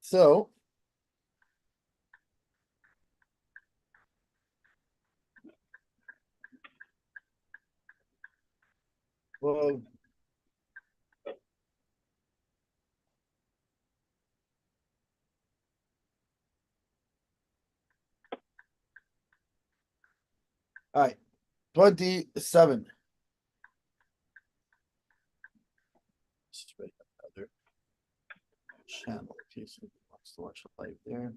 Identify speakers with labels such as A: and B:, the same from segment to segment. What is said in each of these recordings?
A: So, well, all right, 27. Let's just write another channel in case we wants to watch live there.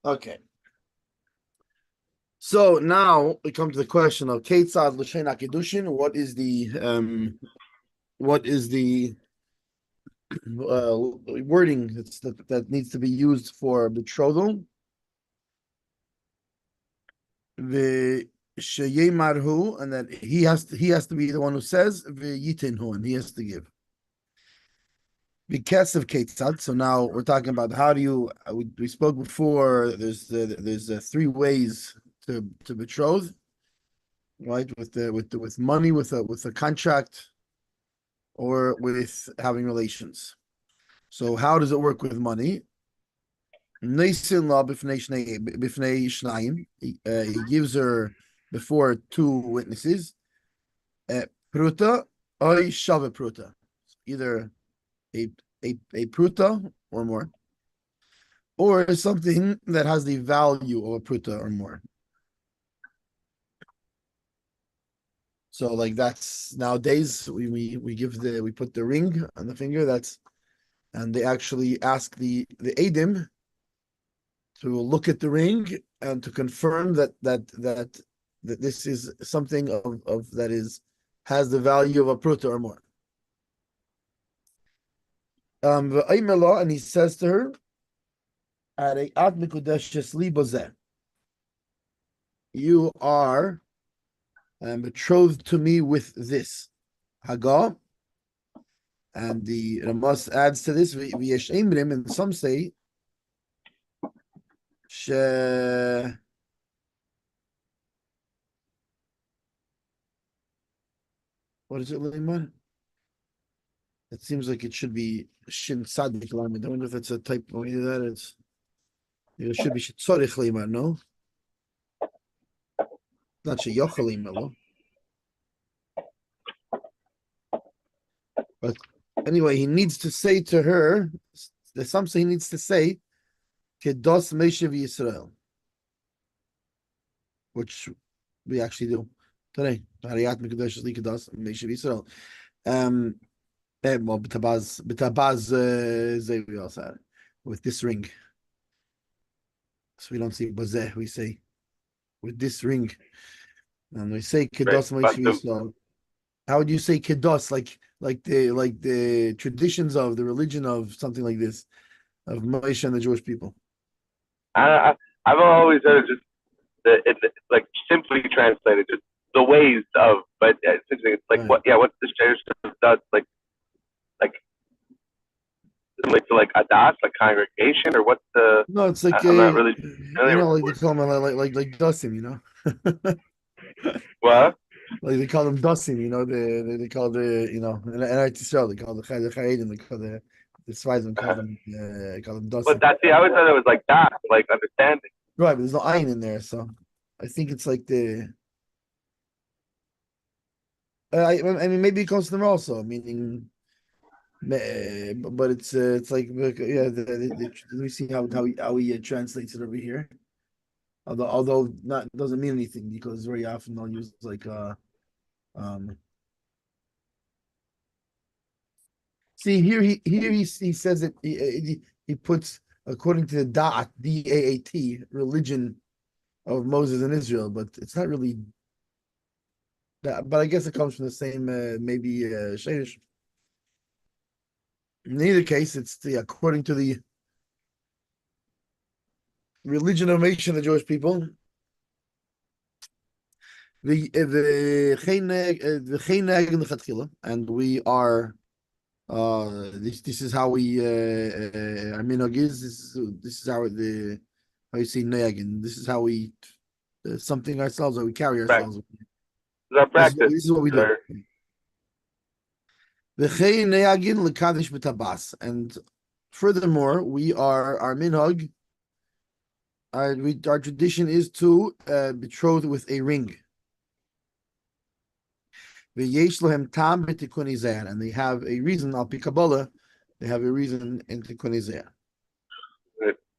A: Okay. So now we come to the question of Ketzad L'Shein HaKiddushin. What is the wording that needs to be used for betrothal? The Sheyemarhu, and that he has to be the one who says V'yitinhu, and he has to give. Because of Ketzad. So now we're talking about how do you. We spoke before. There's three ways to betroth, right? With money, with a contract, or with having relations. So how does it work with money? He gives her before two witnesses. Pruta or shave pruta, either a pruta or more, or something that has the value of a pruta or more. So like that's nowadays we put the ring on the finger, and they actually ask the Adim to look at the ring and to confirm that this is something of that has the value of a pruta or more. And he says to her, you are betrothed to me with this. Haga. And the Ramas adds to this, and some say, what is it, Liman? It seems like it should be Shin Sadik Liman. I wonder if it's a typo of that. It should be Tzorich Liman, no? Not Sheyochalim, no? But anyway, he needs to say to her, there's something he needs to say, Kedos Meshav Yisrael, which we actually do today. Hariyat Mekadosh Kedos Meshav Yisrael. Well, B'tabaz, we also had with this ring. So we don't say Bazeh, we say with this ring. And we say Kedos Meshav Yisrael. How would you say Kedos? Like the traditions of the religion of something like this, of Moshe and the Jewish people.
B: I've always heard it's like simply translated, just the ways of, but essentially it's like right. What's the church does, like to adas, like congregation, or what's the?
A: No, it's like
B: I'm not really
A: like they call them like Dustin,
B: What?
A: Like they call them Dustin, they call the in Eretz Yisrael they call the Chayedim, they call the Sveizim call them Dustin.
B: But that's I always thought it was like that, like understanding.
A: Right, but there's no ayin in there, so I think it's like the. I mean, maybe it comes from them also, meaning, but it's like let me see how he translates it over here. Although not doesn't mean anything because very often they'll use like see here he says that he puts according to the Daat religion of Moses and Israel, but it's not really but I guess it comes from the same maybe shayrish. In either case, it's according to the religion of nation, the Jewish people. And we are this is how we our minhag is. This is how you say neagin. This is how we something ourselves, or we carry ourselves.
B: This is our practice.
A: This is what we do. And furthermore, we are our minhag. Our tradition is to betroth with a ring. And they have a reason. Al pi Kabbalah, they have a reason in Tikkun Zeh.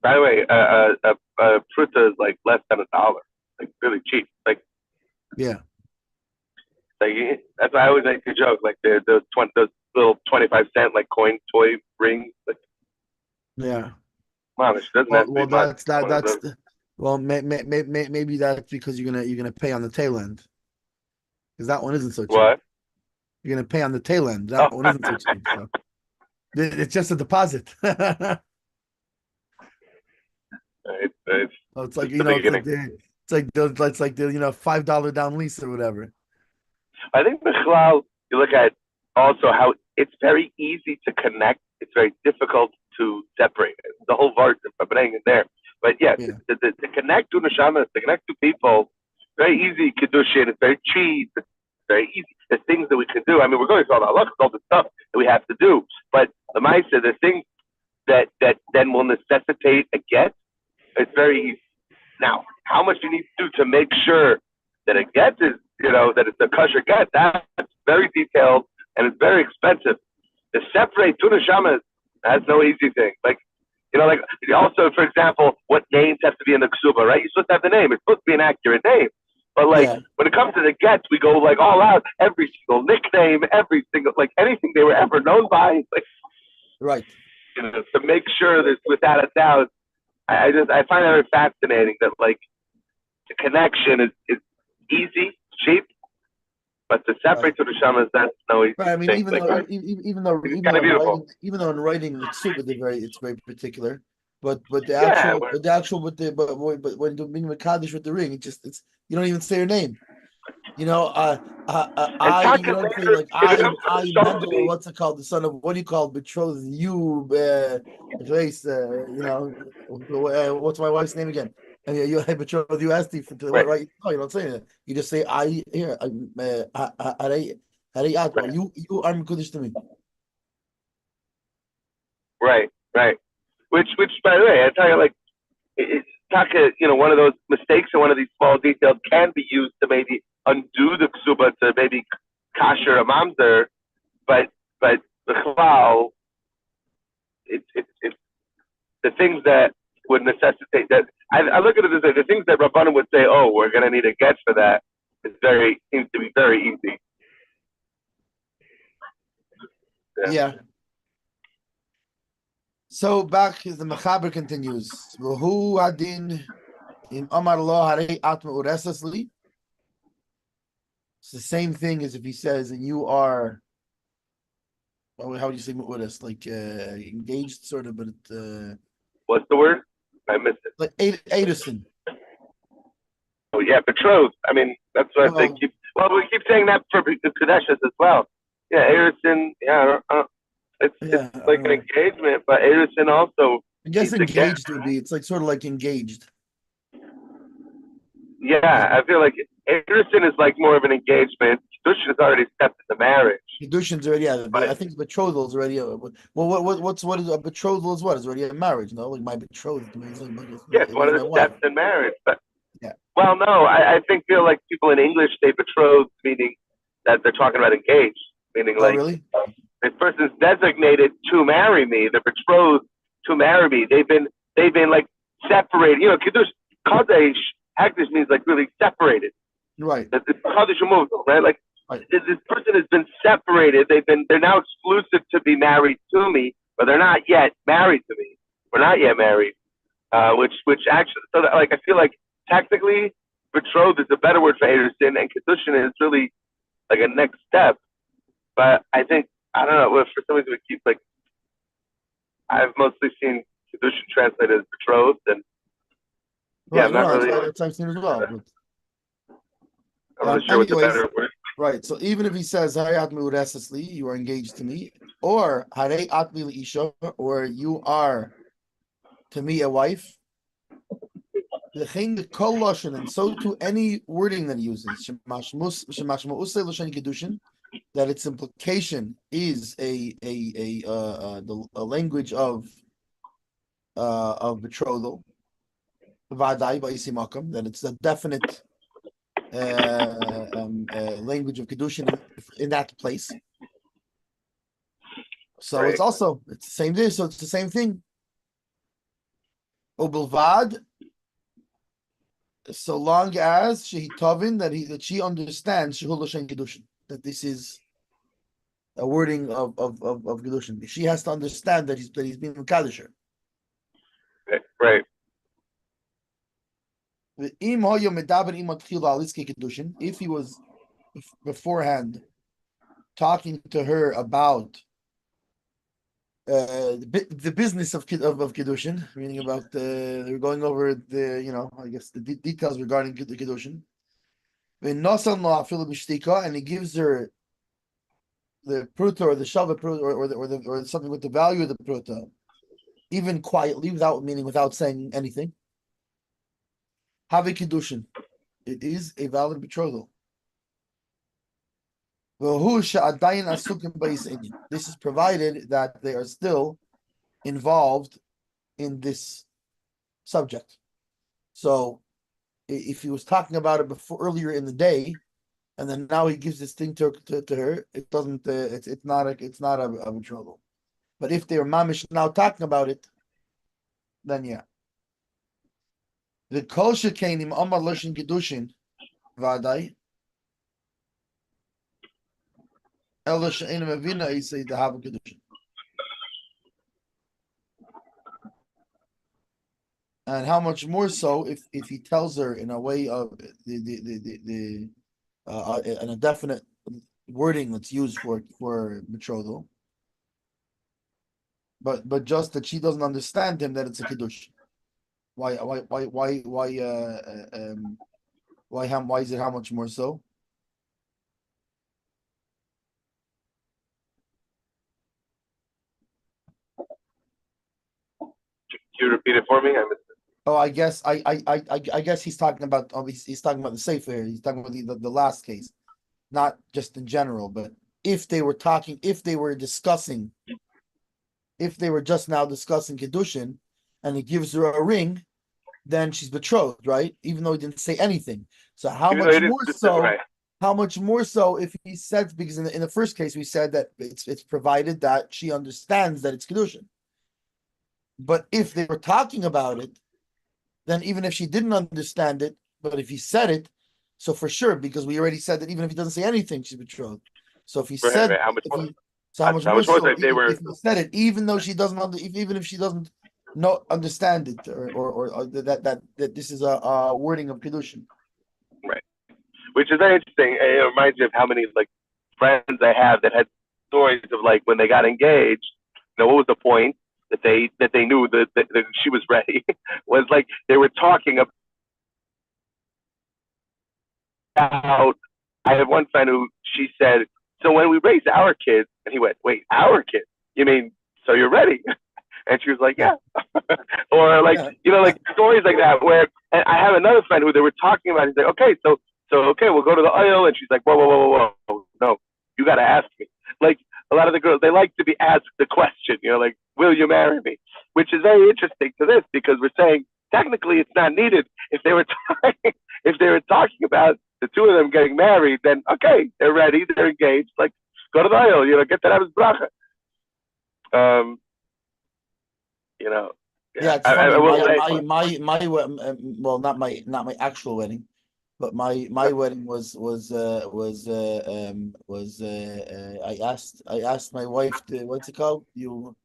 B: By the way, a pruta is like less than $1, like really cheap. Like
A: yeah,
B: like that's why I always like to joke. Like those little 25-cent like coin toy rings. Like
A: yeah.
B: Mom, it doesn't have to be much.
A: Maybe that's because you're gonna pay on the tail end. Because that one isn't so cheap.
B: What?
A: You're gonna pay on the tail end. That one isn't so cheap. So. It's just a deposit. It's like it's like the $5 down lease or whatever.
B: I think Michlal, you look at also how it's very easy to connect. It's very difficult to separate it. The whole verse of putting it there. But yes, yeah. To connect to neshamas, to connect to people, very easy. Kiddushin, it's very cheap. It's very easy. There's things that we can do. I mean, we're going through all the stuff that we have to do. But the Maisa, the things that then will necessitate a get, it's very easy. Now, how much you need to do to make sure that a get is, that it's a kosher get, that's very detailed and it's very expensive. To separate two neshamas, that's no easy thing. Like also, for example, what names have to be in the ksuba, right? You're supposed to have the name. It's supposed to be an accurate name. But when it comes to the gets, we go like all out. Every single nickname, every single anything they were ever known by,
A: right?
B: To make sure that without a doubt, I find that very fascinating that the connection is easy, cheap, but to separate to the shamas, that's no easy.
A: Right. I mean, even though in writing it's very particular. But when doing Kaddish with the ring, it's you don't even say your name. I Mendel, or what's it called? The son of what do you call betrothed? What's my wife's name again? You betrothed. You asked right? No, you don't say that. You just say I here. You are Mekudesh to me.
B: Right. Which by the way, I tell you, it's taka, one of those mistakes and one of these small details can be used to maybe undo the ksuba to maybe kasher a mamzer, but the chalal, it's the things that would necessitate that. I look at it as the things that Rabbanim would say, oh, we're going to need a get for that. It seems to be very easy.
A: Yeah. So back as the Mechaber continues. Who adin in Amar lo harei atma uresasli. It's the same thing as if he says, and you are. How would you say ures? Engaged, sort of, but
B: what's the word? I missed it.
A: Like Edison.
B: Oh yeah, betrothed. I mean, that's what they keep. Well, we keep saying that for the Kadeshas as well. Yeah, Edison. Yeah, it's like an engagement, but Edison also.
A: I guess engaged would be. It's sort of like engaged.
B: Yeah, I feel like Edison is more of an engagement. Kiddushin is already stepped into marriage.
A: Kiddushin's already, I think betrothal is already. What is a betrothal? Is what is already a marriage? My betrothed.
B: Yes, one of the steps in marriage. But well, no, I feel like people in English say betrothed, meaning that they're talking about engaged, meaning
A: really?
B: This person's designated to marry me. They're betrothed to marry me. They've been separated. Kiddush Kadesh. Hagdish means really separated.
A: Right.
B: It's Kaddish removed, right? This person has been separated. They're now exclusive to be married to me, but they're not yet married to me. We're not yet married. Which actually, so that, I feel like technically betrothed is a better word for Ederson, and Kiddushin is really like a next step. But I think I don't know. For some reason, we keep like I've mostly seen kedushin translated as betrothed, and yeah,
A: Right,
B: I'm not really.
A: that's I've seen as well. But
B: I'm not sure what the
A: anyways,
B: better word.
A: right. So even if he says "Hayat miuresesli," you are engaged to me, or "Harei atmi isha," or you are to me a wife. The thing the kol lashon, and so to any wording that he uses, that its implication is a language of betrothal, that it's a definite language of kedushin in that place. So
B: Right.
A: it's the same thing. So it's the same thing. Obelvad, so long as she tovin that she understands kedushin, that this is a wording of kedushin. She has to understand that he's being mekadosh her.
B: Right.
A: If he was beforehand talking to her about the business of kedushin, meaning about they're going over the I guess the details regarding the kedushin. And he gives her the pruta or the shava pruta or something with the value of the pruta, even quietly, without saying anything. Have a kedushin. It is a valid betrothal. This is provided that they are still involved in this subject. So if he was talking about it earlier in the day, and then now he gives this thing to her, it doesn't. It's not a betrothal. But if they're mamish now talking about it, then yeah. The kol shekeinim amar loshin kedushin vaday ela she'ena mevina isay the have kedushin. And how much more so if he tells her in a way of in a definite wording that's used for betrothal, but just that she doesn't understand him that it's a kiddush. Why is it how much more so?
B: Can you repeat it for me? I missed it.
A: Oh, I guess I guess he's talking about he's talking about the safer here. He's talking about the last case, not just in general, but if they were discussing, if they were just now discussing kedushin, and he gives her a ring, then she's betrothed, right? Even though he didn't say anything. So how much more so? Right. How much more so if he said, because in the first case we said that it's provided that she understands that it's kedushin. But if they were talking about it, then even if she didn't understand it, but if he said it, so for sure, because we already said that even if he doesn't say anything, she's betrothed. So if he said,
B: how much more?
A: How much more so if he said it, even though she doesn't, even if she doesn't understand it, or that this is a wording of kedushin.
B: Right, which is very interesting. It reminds me of how many like friends I have that had stories of like when they got engaged. What was the point? That they knew that she was ready was like they were talking about. I had one friend who she said, "So when we raise our kids," and he went, "Wait, our kids? You mean so you're ready?" And she was like, "Yeah," or like like stories like that. Where and I have another friend who they were talking about. He's like, "Okay, so okay, we'll go to the oil," and she's like, "Whoa, no, you got to ask me." Like a lot of the girls, they like to be asked the question, like, "Will you marry me?" Which is very interesting to this because we're saying technically it's not needed. If they were talking about the two of them getting married, then okay, they're ready, they're engaged. Like, go to the oil, get that out of his bracha.
A: Yeah, it's funny. Well, not my actual wedding, but my wedding was I asked my wife what's it called? Will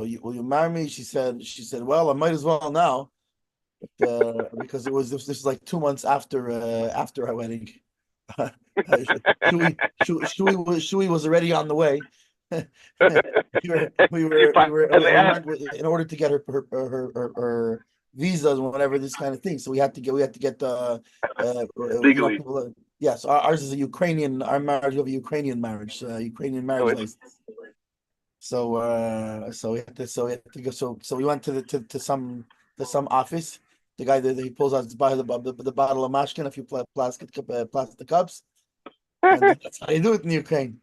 A: you marry me? She said, well, I might as well now, because this was like 2 months after our wedding. Shui was already on the way. In order to get her visas and whatever, this kind of thing. So we had to get
B: Legally.
A: yes, ours is a Ukrainian. Our marriage of a Ukrainian marriage, Ukrainian marriage license. So we had to go. So we went to some office. The guy that he pulls out the bottle of mashkin, a few plastic cups, and that's how you do it in Ukraine.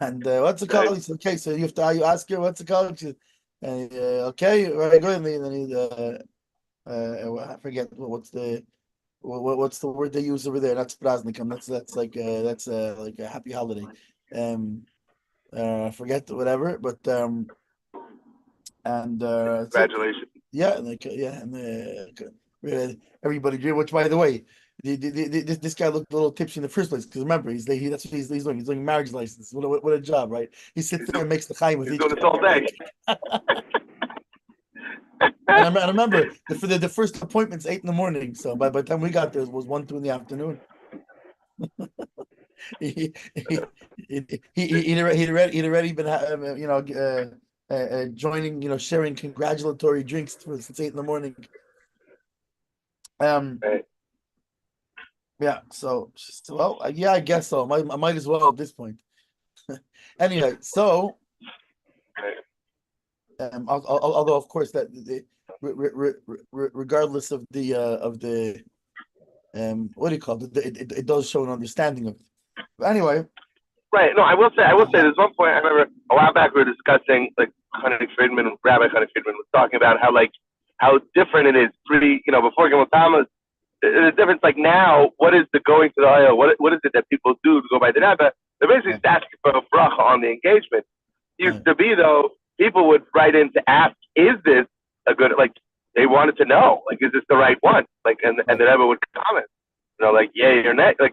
A: And what's it called? He said, okay, so you ask her what's it called? And okay, very good. And then I forget what's the word they use over there. That's praznikum. That's like a happy holiday. Forget whatever, but and
B: congratulations.
A: And everybody did. Which, by the way, this guy looked a little tipsy in the first place because remember that's what he's doing. He's doing marriage license. What a job, right? He sits there and makes the chaim with each
B: doing this all day.
A: And I remember the first appointment's 8 a.m. So by the time we got there, it was 1, 2 in the afternoon. He'd already been joining, sharing congratulatory drinks since 8 a.m.
B: Right.
A: Yeah, so well, yeah, I guess so. I might as well at this point. Anyway, so although of course that regardless of the what do you call it? It does show an understanding of it. But anyway.
B: Right. No, I will say there's one point I remember a while back we were discussing, like Rabbi Friedman was talking about how different it is before Gimel Tammuz. The difference, like now, what is the going to the oil? What is it that people do to go by the Rebbe? They're basically asking for a bracha on the engagement. Used to be though, people would write in to ask, is this a good, they wanted to know, is this the right one? And the Rebbe would comment, like yay or nay, or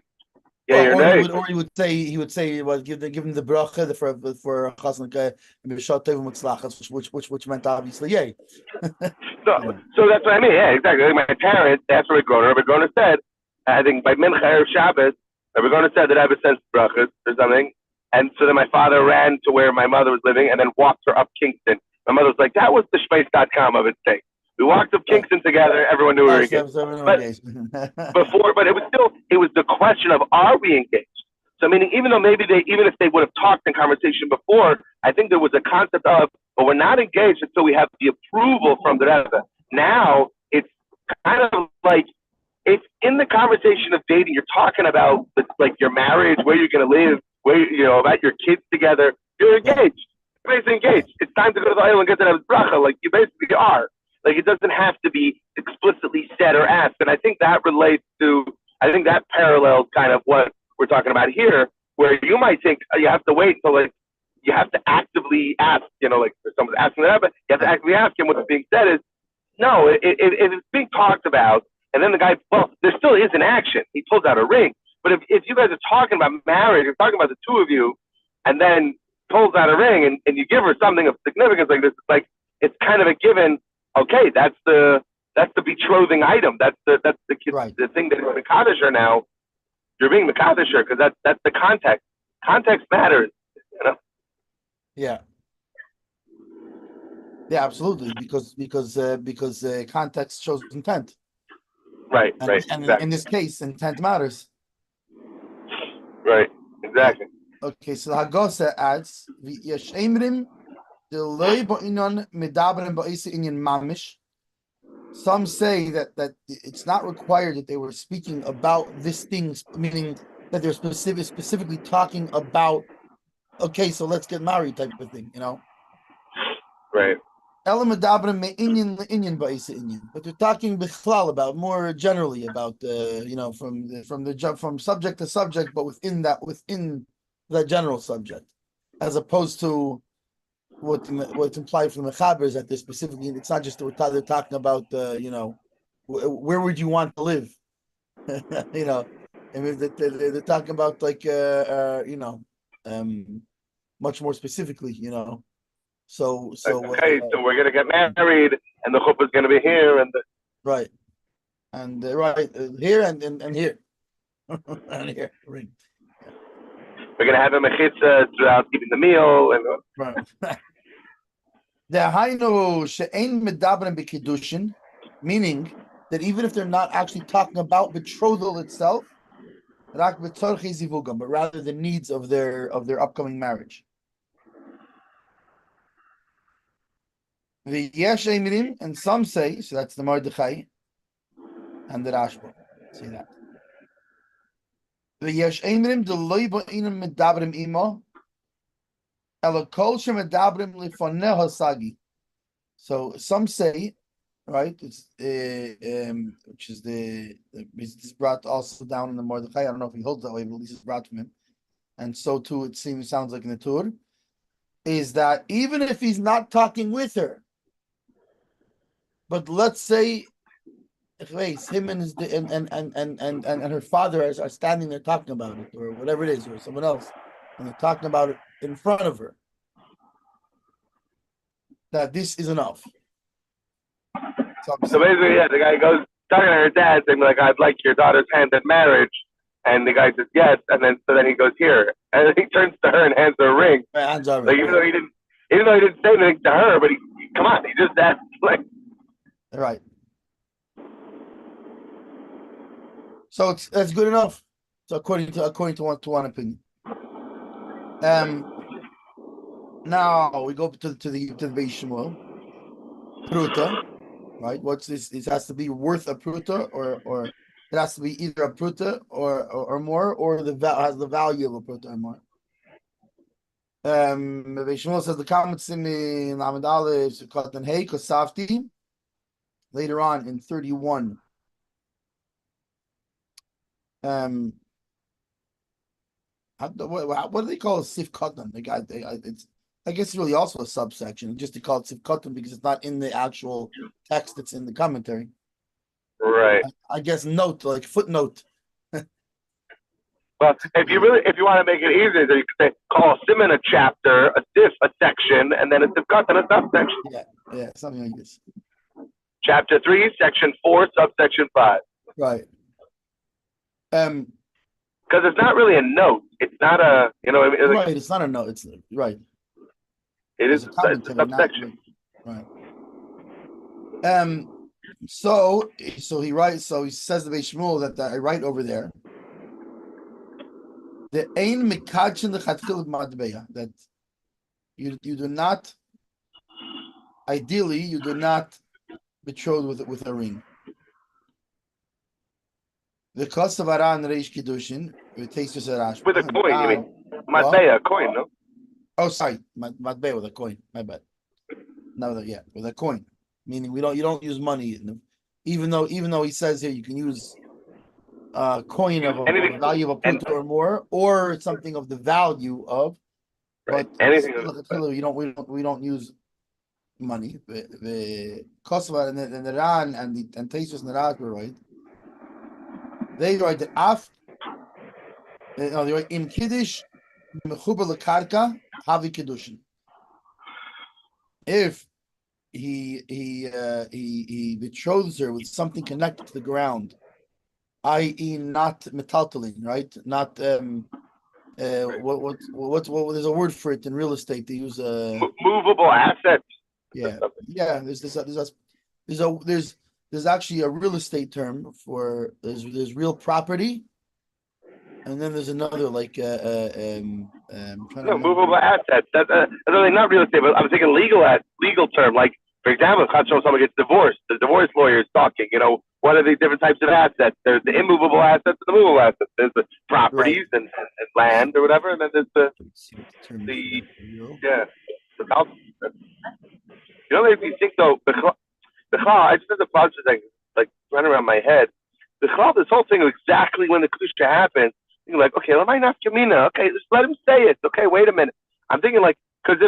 B: nay.
A: He would say, well, give him the bracha for chasna which meant obviously yay.
B: So that's what I mean. Yeah, exactly. My parents asked Rabbi Groner said, I think by Mincha Erev Shabbos, Rabbi Groner said that Rebbe sent brachas or something, and so then my father ran to where my mother was living and then walked her up Kingston. My mother was like, that was the Shmeis.com of its day. We walked up Kingston together. Everyone knew we were engaged. But it was the question of, are we engaged? So meaning, even if they would have talked in conversation before, I think there was a concept of, but we're not engaged until we have the approval from the Rebbe. Now it's kind of like, if in the conversation of dating, you're talking about your marriage, where you're going to live, about your kids together, you're engaged. You're basically engaged. It's time to go to the oil and get to the bracha. You basically are. It doesn't have to be explicitly said or asked. And I think that parallels kind of what we're talking about here, where you might think you have to wait until you have to actively ask, if someone's asking the Rebbe, you have to actively ask him. What's being said is, no, if it's being talked about, and then the guy, well, there still is an action. He pulls out a ring. But if you guys are talking about marriage, you're talking about the two of you, and then pulls out a ring and you give her something of significance like this, it's kind of a given. Okay, that's the betrothing item. That's the
A: right.
B: The thing that is Mekadesher now. You're being Mekadesher because that's the context. Context matters,
A: Yeah. Yeah, absolutely. Because context shows intent.
B: Right.
A: And
B: Exactly.
A: In this case, intent matters.
B: Right. Exactly.
A: Okay, so Hagosa adds some say that it's not required that they were speaking about this thing, meaning that they're specifically talking about, okay, so let's get married type of thing,
B: Right.
A: But they're talking bichlal about more generally about from subject to subject, but within that general subject, as opposed to what's implied from the Mechaber is that they're specifically, it's not just they're talking about where would you want to live, I mean they're talking about much more specifically, So
B: okay, so we're gonna get married, and the chuppah is gonna be here, and
A: right, and right here and here. And here, ring.
B: We're gonna have a mechitza throughout even the meal and.
A: Right. The hainu she'ein medabrim b'kiddushin, meaning that even if they're not actually talking about betrothal itself, rak b'tzorchei zivugam, but rather the needs of their upcoming marriage. The yesh emirim, and some say, so that's the Mordechai and the Rashba. See that. The yesh emirim the loy ba'inam medabrim imo, elokol shemedabrim lifoneho sagi. So some say, right? It's which is it's brought also down in the Mordechai. I don't know if he holds that way, but at least it's brought from him. And so too, sounds like in the Tur, is that even if he's not talking with her, but let's say him and his and her father are standing there talking about it, or whatever it is, or someone else, and they're talking about it in front of her, that this is enough.
B: So basically, yeah, the guy goes talking to her dad, saying like, "I'd like your daughter's hand in marriage," and the guy says yes, and then he goes here, and then he turns to her and hands her a ring.
A: Hands are
B: like, even though he didn't say anything to her, but he just asked like.
A: Right. So that's good enough. So according to one opinion. Now we go to the Beis Shmuel. Pruta, right? What's this? It has to be worth a pruta, or it has to be either a pruta or more, or has the value of a pruta or more. Beis Shmuel says the comments in the Lamed Aleph Katan Hey Kosafti. Later on in 31. What do they call a sif katan? I guess it's really also a subsection. Just to call it sif katan because it's not in the actual text; it's in the commentary.
B: Right.
A: I guess note, like footnote.
B: Well, if you want to make it easier, then you could say call siman a chapter, a sif a section, and then a sif katan a subsection.
A: Yeah, something like this.
B: Chapter 3, section 4, subsection 5.
A: Right.
B: Because it's not really a note. It's not a,
A: right. It's not a note. It's right.
B: It is
A: a commentary,
B: subsection.
A: Right. So he writes. So he says to Beis Shmuel that I write over there. The ein mikadchen the chatchil matbeya, that you do not. Ideally, you do not betroth with a ring. The cost of Aran Reish Kiddushin, it takes us a Rash.
B: With a coin, you mean? Matbeya, a coin, no?
A: Oh, sorry. Matbeya with a coin. My bad. No, yeah, with a coin. Meaning you don't use money. Even though he says here you can use a coin of a value of a pruta or more, or something of the value of,
B: right.
A: But
B: anything
A: we don't use money. The Kosovo and the Ran and Taisus and the Ran were right. They write that they write in Kiddush mechuber lekarka havi kiddushin. If he betroths her with something connected to the ground, i.e., not metaltalin, right? Not what there's a word for it in real estate. They use
B: movable assets.
A: Yeah. There's actually a real estate term for there's real property, and then there's another like
B: movable assets. That's really not real estate, but I'm thinking legal term. Like for example, if someone gets divorced, the divorce lawyer is talking. What are the different types of assets? There's the immovable assets and the movable assets. There's the properties and land or whatever, and then there's the house. If you think though, I just have the thoughts like running around my head. This whole thing of exactly when the kedusha happens, you're like, okay, let my nafkamina. Okay, just let him say it. Okay, wait a minute. I'm thinking like, because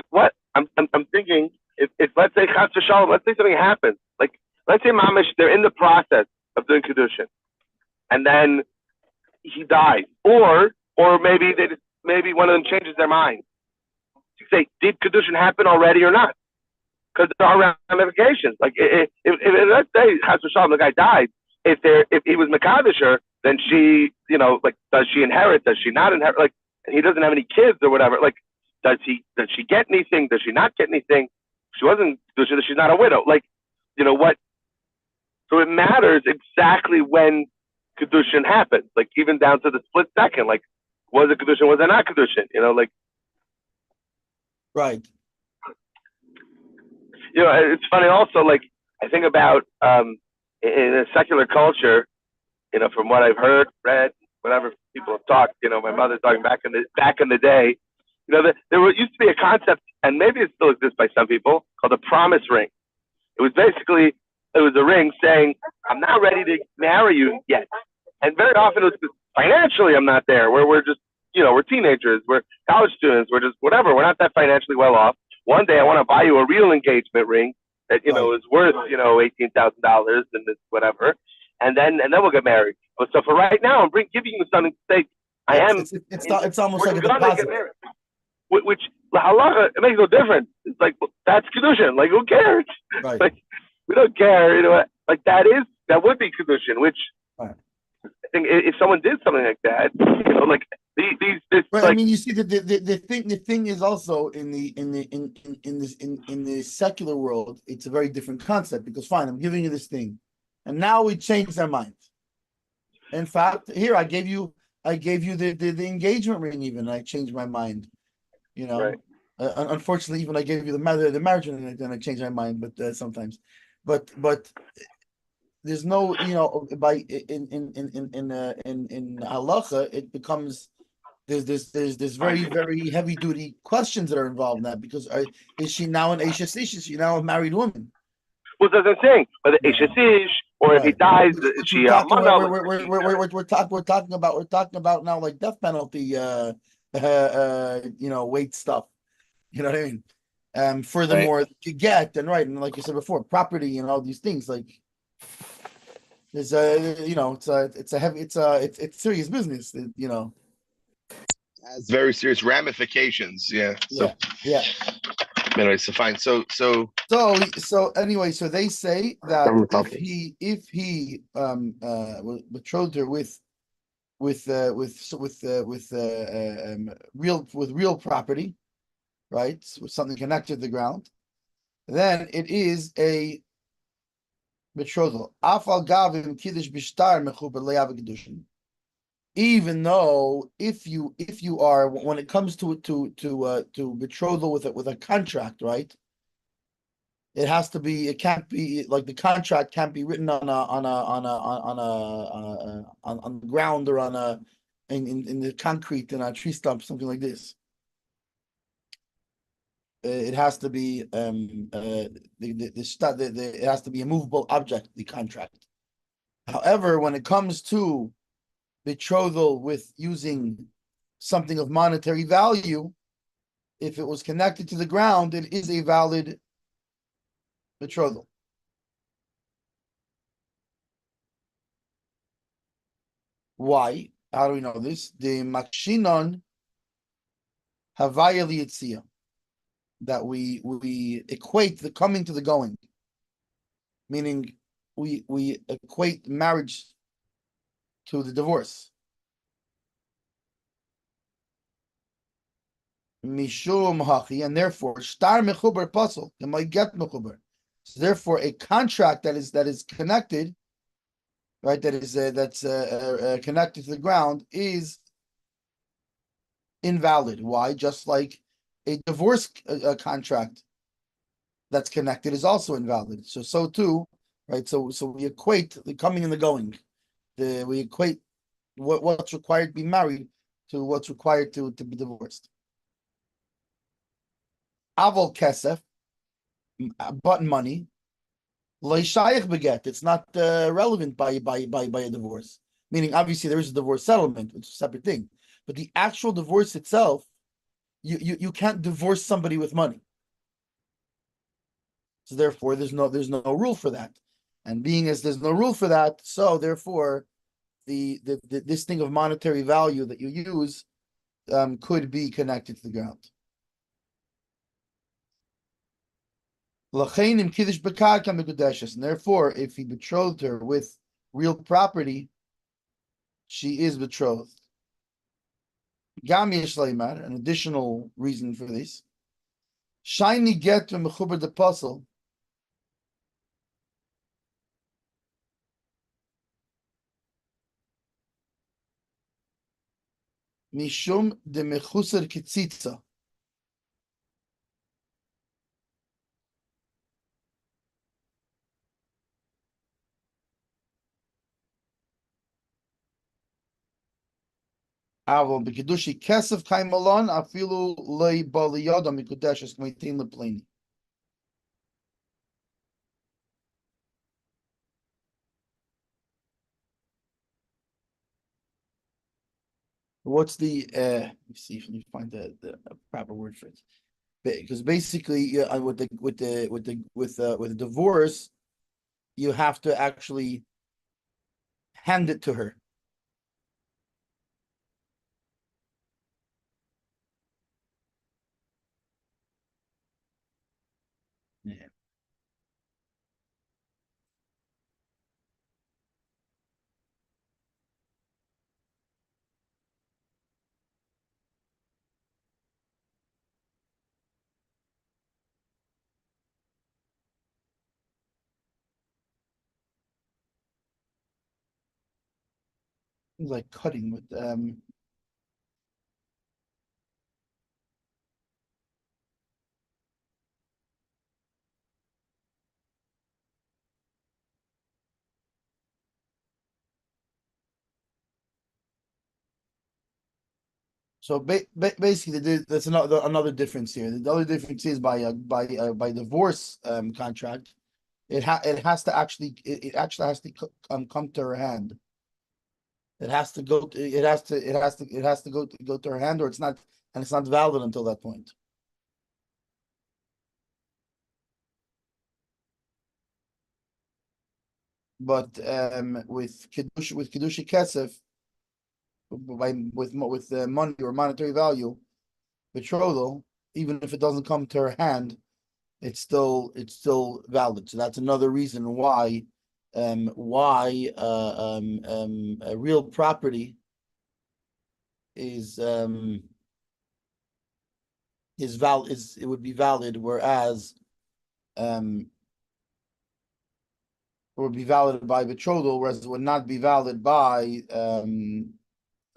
B: I'm thinking if let's say chas v'shalom, let's say something happens. Like let's say mamish, they're in the process of doing kedusha, and then he dies, or maybe maybe one of them changes their mind. You say, did kedusha happen already or not? Because there are ramifications. Like if let's say chas v'shalom, the guy died. If he was Makadisher, then she, like, does she inherit? Does she not inherit? Like, and he doesn't have any kids or whatever. Like, does she get anything? Does she not get anything? She's not a widow. Like, what? So it matters exactly when kedushin happens. Like, even down to the split second. Like, was it kedushin? Was it not kedushin? Like.
A: Right.
B: It's funny also, like, I think about in a secular culture, from what I've heard, read, whatever people have talked, my mother talking back in the day, there used to be a concept, and maybe it still exists by some people, called a promise ring. It was a ring saying, I'm not ready to marry you yet. And very often it was because financially I'm not there, where we're just, we're teenagers, we're college students, we're just whatever, we're not that financially well off. One day I want to buy you a real engagement ring that, is worth, $18,000 and it's whatever. And then we'll get married. But so for right now, I'm giving you something to say,
A: it's almost like a deposit.
B: Which halacha, it makes no difference. It's like, that's kedushin. Like, who cares?
A: Right.
B: Like, we don't care. Like, that would be kedushin. Which
A: right.
B: I think if someone did something like that, like these.
A: Right.
B: Like,
A: I mean, you see that the thing is also in the secular world, it's a very different concept because fine, I'm giving you this thing, and now we changed our mind. In fact, here I gave you the engagement ring. Even I changed my mind.
B: Right.
A: Unfortunately, even I gave you the marriage ring, and then I changed my mind. But sometimes, but there's no by in halacha it becomes there's very very heavy duty questions that are involved in that because is she now an Eishes Ish? Is she now a married woman?
B: Well, that's what I'm saying. Whether Eishes Ish or if he dies, is she a mana?
A: We're talking about now like death penalty weight stuff. You know what I mean? Furthermore, right. You get and like you said before, property and all these things like. It's serious business,
C: Has very serious ramifications. Yeah. So
A: yeah.
C: Anyway, so fine. So
A: anyway, so they say that if he betrothed her with real property, right, with something connected to the ground, then it is a betrothal. Afal gavim kiddush bishtar mechuber le'av kedushin. Even though if you are when it comes to betrothal with a contract, right? It can't be like the contract can't be written on the ground or in the concrete and a tree stump, something like this. It has to be it has to be a movable object, the contract. However, when it comes to betrothal with using something of monetary value, if it was connected to the ground, it is a valid betrothal. Why? How do we know this? The makshinon havaya liyitzia, that we equate the coming to the going, meaning we equate marriage to the divorce. Mishum hachi, and therefore shtar mechuber pasol, it might get mechuber. So therefore, a contract that is connected, right, that's connected to the ground is invalid. Why? Just like a divorce contract that's connected is also invalid. So too, right? So we equate the coming and the going. We equate what's required to be married to what's required to be divorced. Aval kesef, but money, leishayich beget. It's not relevant by a divorce. Meaning, obviously, there is a divorce settlement, which is a separate thing. But the actual divorce itself, you can't divorce somebody with money. So therefore, there's no rule for that. And being as there's no rule for that, so therefore, this thing of monetary value that you use could be connected to the ground. And therefore, if he betrothed her with real property, she is betrothed. Gam yesh leimar, an additional reason for this. Shiny get to mechuber the puzzle. Mishum de mechuser kitzitza. Avon b'kedushi kesef kaimalon afilu lei bali yoda mikudeshes k'meitin leplini. What's the let me see if we find the proper word for it. Because basically, with divorce, you have to actually hand it to her. Yeah. It's like cutting with So basically, that's another difference here. The other difference is by divorce contract, it has to actually it actually has to come to her hand. It has to go. It has to go to her hand, or it's not, and it's not valid until that point. But with kiddushi kesef, with money or monetary value, betrothal, even if it doesn't come to her hand, it's still valid. So that's another reason why a real property is valid, it would be valid, whereas it would be valid by betrothal, whereas it would not be valid by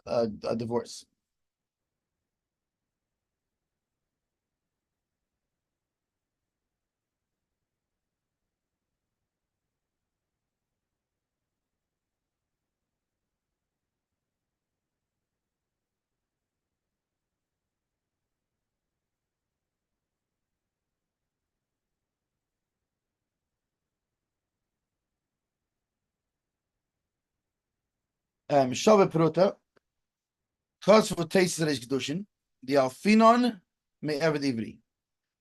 A: a divorce. Shove Pruta, cause for taste is Kedushin, the Alfinon may ever ivri.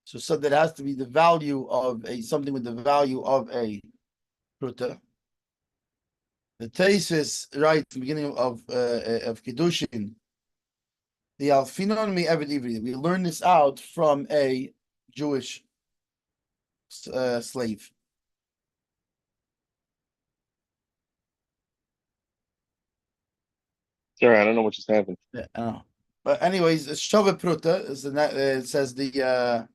A: So that has to be the value of something with the value of a Pruta. The taste is right at the beginning of Kedushin. The Alfinon may ever ivri. We learn this out from a Jewish slave.
C: Sorry, I don't know what just happened.
A: Yeah, but anyways, Shove Pruta is it says the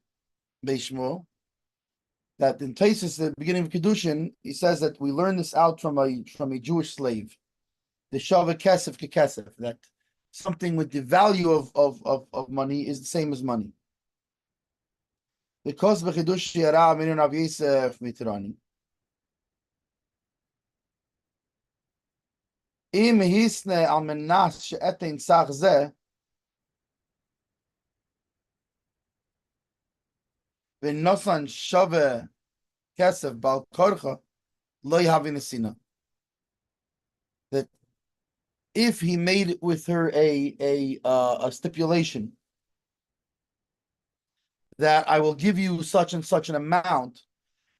A: Beishmo that in Taisus, the beginning of Kedushin, he says that we learn this out from a Jewish slave. The Shove Kesef Kekesef, that something with the value of money is the same as money. Because Bechidush Yara Minu Rav Yosef Mitrani. Im hisne al menas she'etein sach zeh v'nosan shove kesef bal korcha lo yhavin esina. That if he made with her a stipulation that I will give you such and such an amount,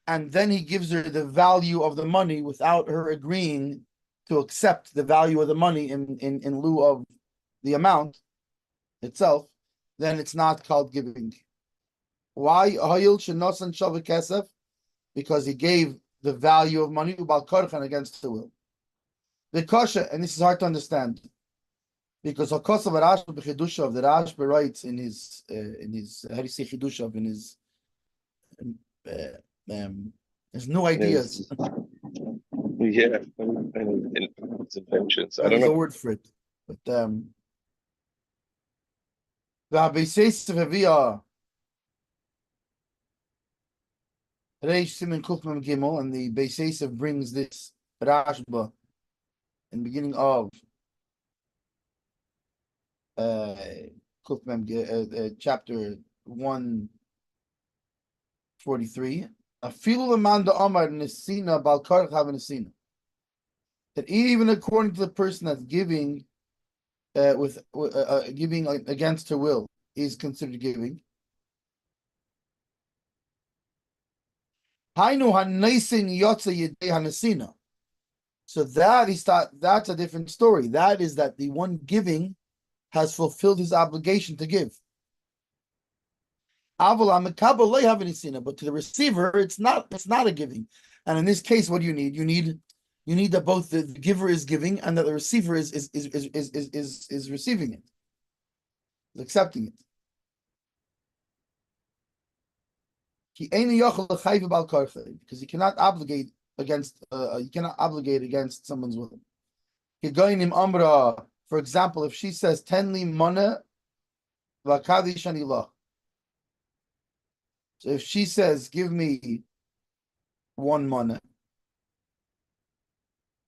A: and then he gives her the value of the money without her agreeing to accept the value of the money in lieu of the amount itself, then it's not called giving. Why? Because he gave the value of money about korchan against the will. The kasha, and this is hard to understand because Hakosav Rashba b'chidushav, the Rashba writes in his how do you say chidushav in his new ideas.
C: Yeah, it's inventions. I don't
A: There's a
C: know.
A: word for it, but Rabbi Tzvi Reish Simon Kufman Gimel, and the Beis Yosef brings this Rashba in the beginning of chapter 143. Afilu Amanda Amar Nesina Balkar Nesina. That even according to the person that's giving giving against her will is considered giving. Hainu hanaisin yotza yedei hanasina. So that's a different story. That is that the one giving has fulfilled his obligation to give. But to the receiver, it's not a giving. And in this case, what do you need? You need that both the giver is giving and that the receiver is receiving it, is accepting it. Because he cannot obligate against someone's will. For example, if she says tenli mana v'akadi shani lah. So if she says, give me 1 mana,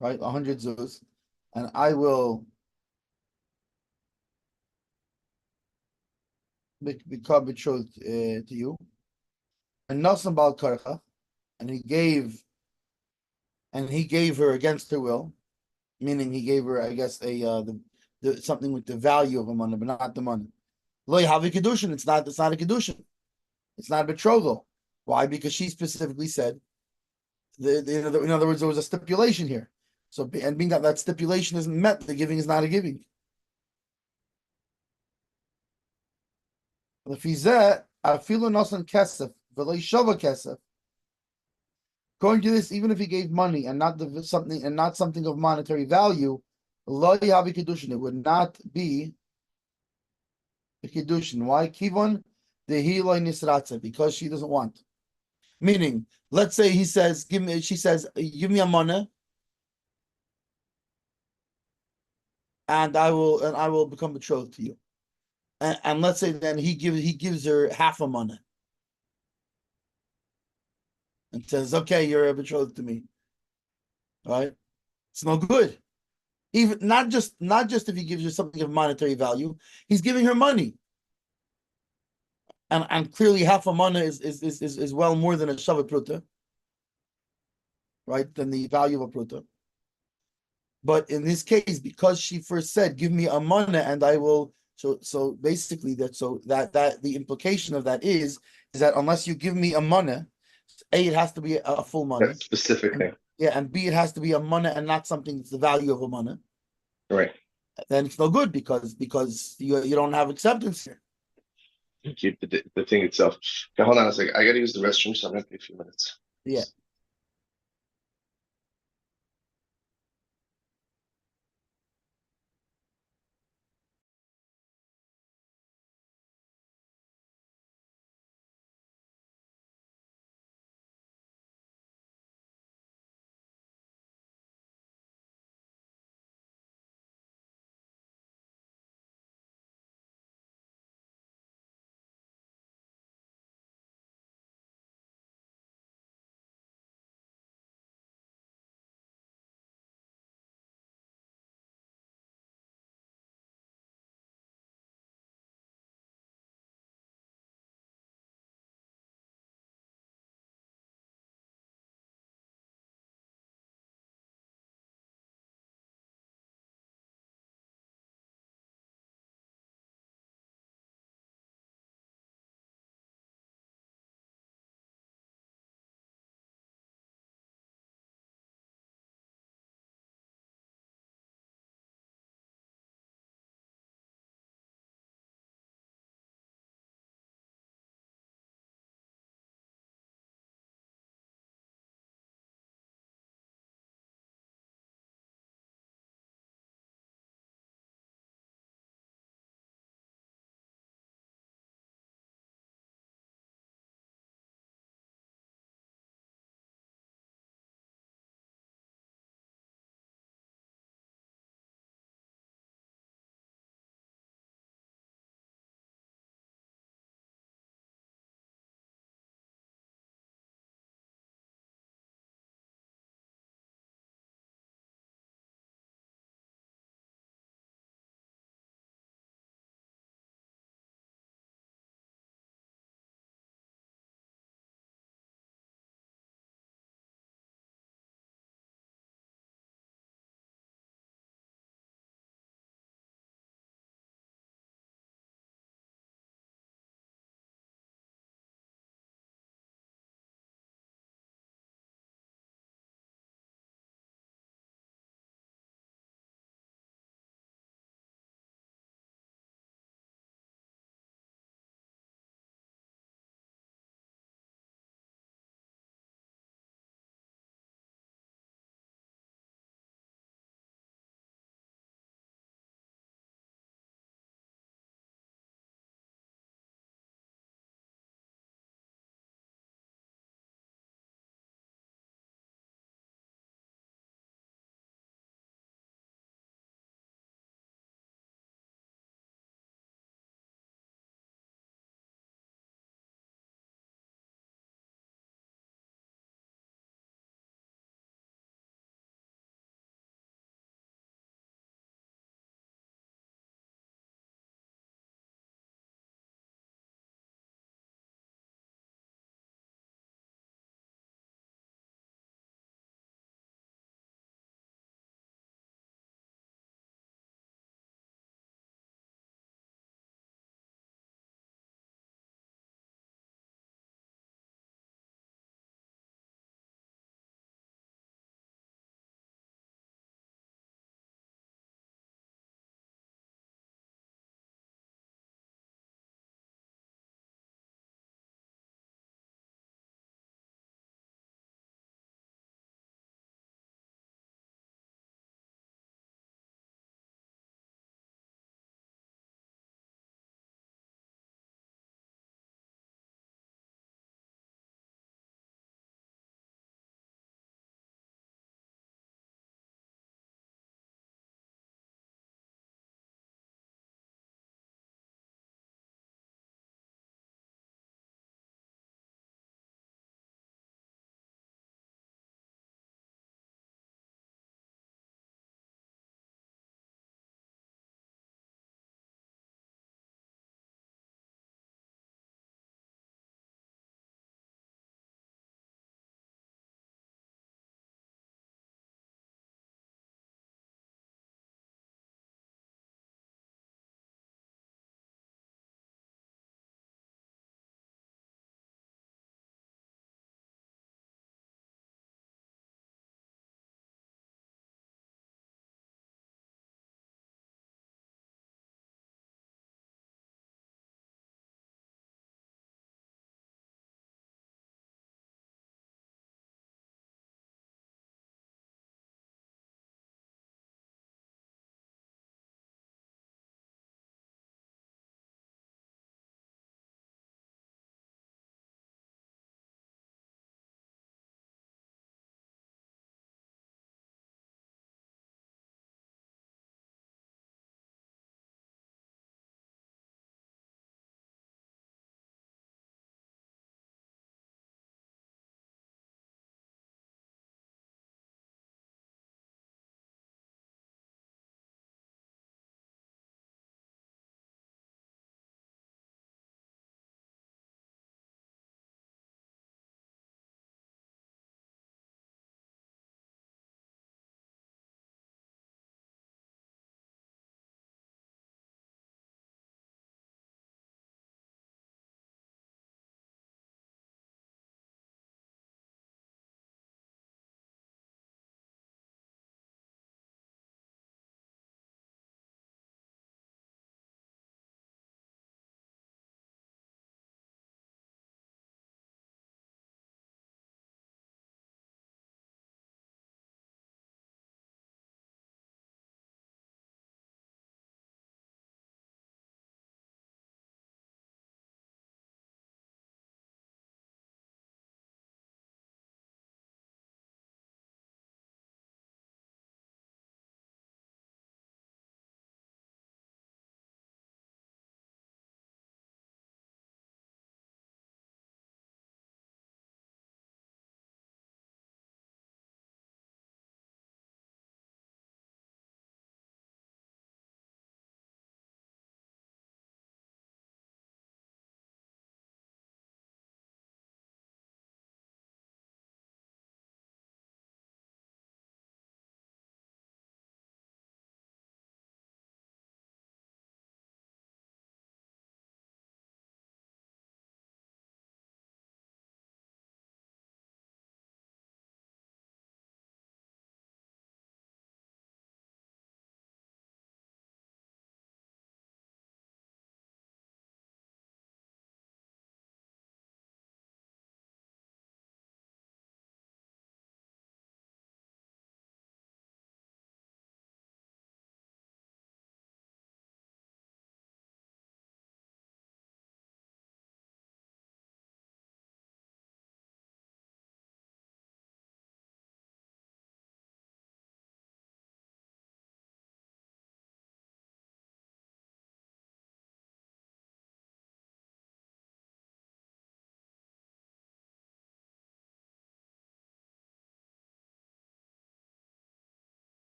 A: right, 100 zuz, and I will become betrothed to you, and Nasan Bal Karcha, and he gave her against her will, meaning he gave her, I guess, something with the value of a mana, but not the money. Lo yahavi kedushin. It's not a kedushin. It's not a betrothal. Why? Because she specifically said, in other words, there was a stipulation here. So, and being that stipulation isn't met, the giving is not a giving. According to this, even if he gave money and not something of monetary value, it would not be a kedushin. Why? Kivon dehi nisratza, because she doesn't want. Meaning, let's say she says, give me a money, and I will become betrothed to you. And let's say then he gives her half a money and says, okay, you're betrothed to me. Right? It's no good. Even not just if he gives her something of monetary value, he's giving her money. And clearly half a mana is well more than a shavat pruta, right? Than the value of a pruta. But in this case, because she first said, give me a mana and I will, so basically that the implication of that is that unless you give me a mana, A, it has to be a full mana.
C: That specific thing.
A: Yeah, and B, it has to be a mana and not something that's the value of a mana.
C: Right.
A: Then it's no good because you don't have acceptance here.
C: Keep the thing itself. Okay, hold on a second. I gotta use the restroom, so I'm gonna take a few minutes.
A: Yeah.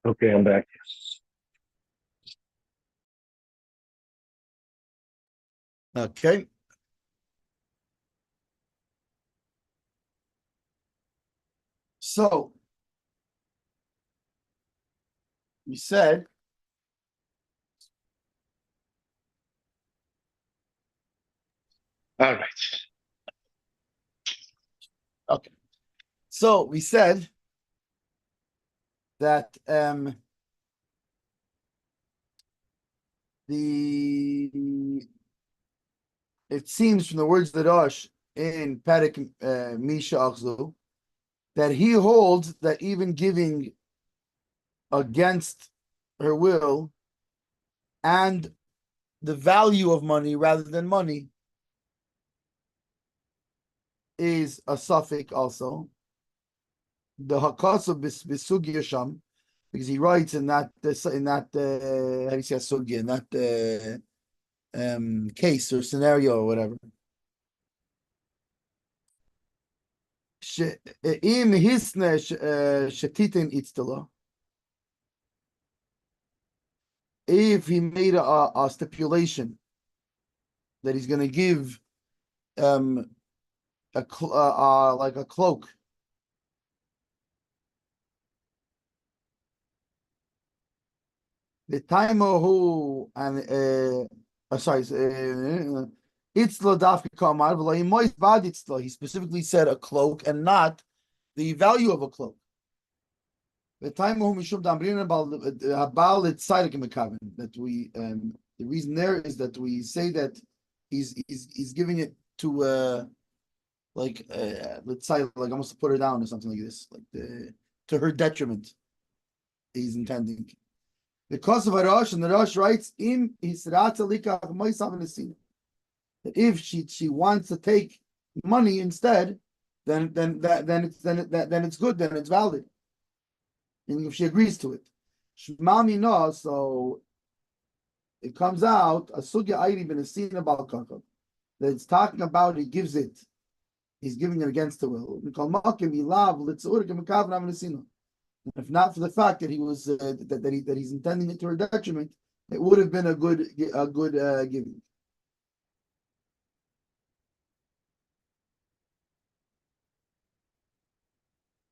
C: Okay, I'm back.
A: Okay. So we said
C: All right.
A: okay. So we said that it seems from the words of the Rosh in Perek Misha Achzu that he holds that even giving against her will and the value of money rather than money is a suffix also. The Hakasa Bisugya Sham, because he writes in that how do you say sugya, in that case or scenario or whatever. Im hisne shetitin itztala. If he made a stipulation that he's going to give like a cloak, the timer who and sorry, itzla dafka kamar v'lo moist bad itzla. He specifically said a cloak and not the value of a cloak. The time whom we should damrin about that we the reason there is that we say that he's giving it to let's say like almost to put her down or something like this, like to her detriment. He's intending because of Aruch, and the Rosh writes im that if she wants to take money instead, then it's good, then it's valid. And if she agrees to it, Shmami no, so it comes out a sugya ayri ben esina bal kaka that it's talking about he gives it, he's giving it against the will. If not for the fact that he was that he's intending it to her detriment, it would have been a good giving.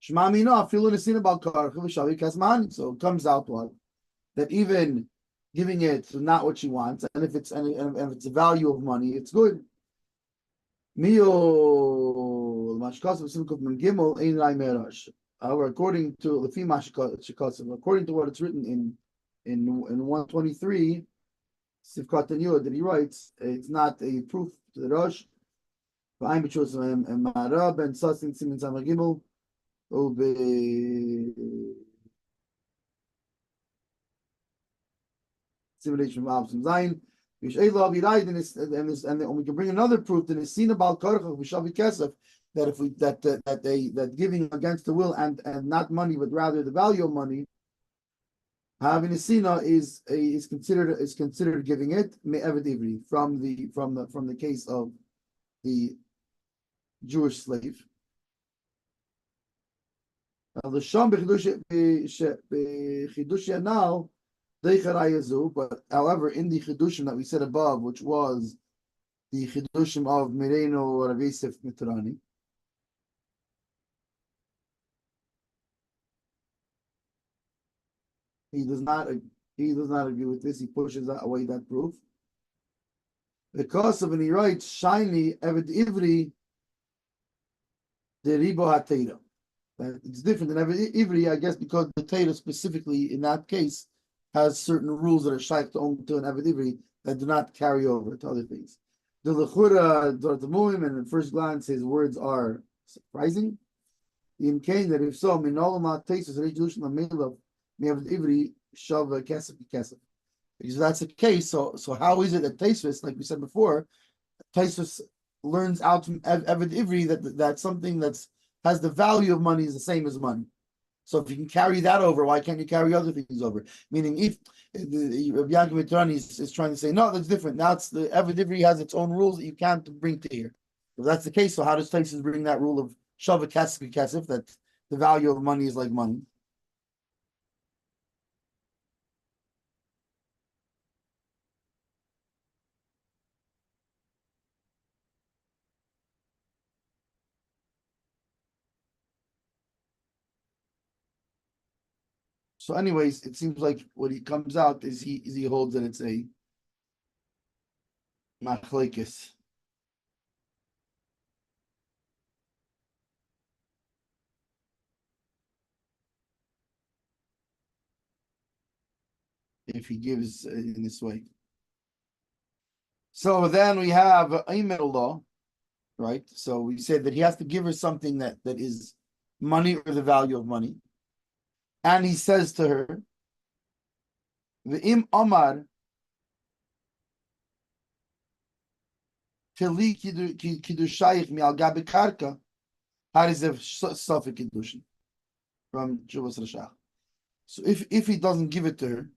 A: So it comes out what that even giving it to not what she wants, and if it's a value of money, it's good. However, according to according to what it's written in 123, Sivkat Yodah that he writes, it's not a proof to the Rosh. And Sasin Simin Samagimel. Simulation of Absam Zayin. And we can bring another proof that is seen about Karchach Vishavi Kesef that if we that giving against the will and not money but rather the value of money, having a sina is considered giving it me'eved ivri from the case of the Jewish slave. The Sham b'chidushia now, but however, in the chidushim that we said above, which was the chidushim of Mireno Rav Yosef Mitrani, he does not agree with this. He pushes away that proof. Because of, and he writes, shiny eved ivri the ribo hatera. It's different than eved ivri, I guess, because the Torah specifically in that case has certain rules that are shayach to an eved ivri that do not carry over to other things. The lechura dortamuim, and at first glance his words are surprising. In Cain that if so, minolama tesis rejushim amelav me'eved ivri shav kesef kesef. Because that's the case, so how is it that Tosfos, like we said before, Tosfos learns out from Eved Ivri that something has the value of money is the same as money. So if you can carry that over, why can't you carry other things over? Meaning, if Rabbi Yaakov Mitrani is trying to say, no, that's different. Now it's the Eved Ivri has its own rules that you can't bring to here. If that's the case, so how does Tosfos bring that rule of Shav Kesef Kesef, that the value of money is like money? So, anyways, it seems like what he comes out is he holds that it's a machlekes. If he gives in this way. So then we have a middle law, right? So we said that he has to give her something that is money or the value of money. And he says to her, V'im Omar Tili Kiddushayich Mi'al Gabi Karka Harizev Safik Kiddushin from Juvas Rashach. So if he doesn't give it to her,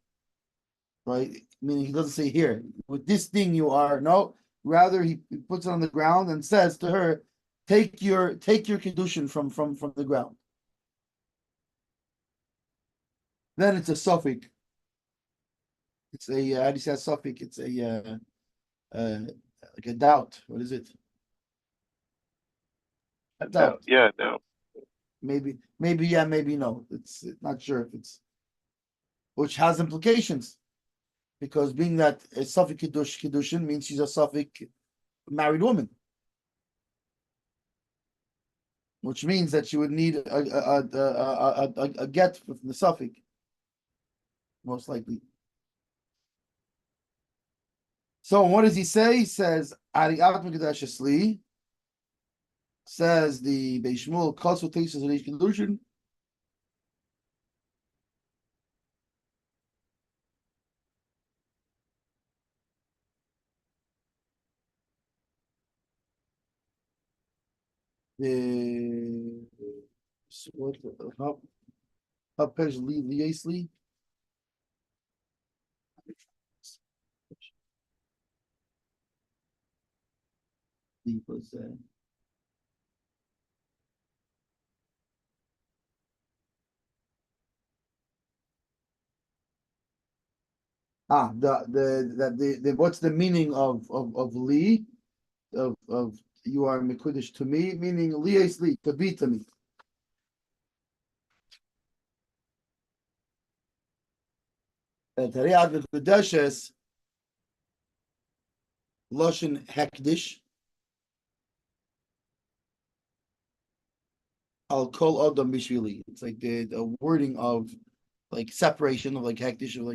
A: right? Meaning he doesn't say, here, with this thing you are, no, rather he puts it on the ground and says to her, take your Kiddushin from the ground. Then it's a suffix. It's a how do you say a suffix? It's a like a doubt. What is it? A doubt.
B: No.
A: Maybe yeah, maybe no. It's not sure if it's, which has implications, because being that a suffix kiddushin means she's a suffix married woman, which means that she would need a get from the suffix, most likely. So what does he say? He says, Ariat Mekadesh Esli, says the Beis Shmuel, consultations of each conclusion. What how Pej Liesli? Was the what's the meaning of li of you are mekudesh to me, meaning li to be to me. Tariad mekudeshes loshin hekdish al kol adam bishvili. It's like the wording of like separation of like hekdish, of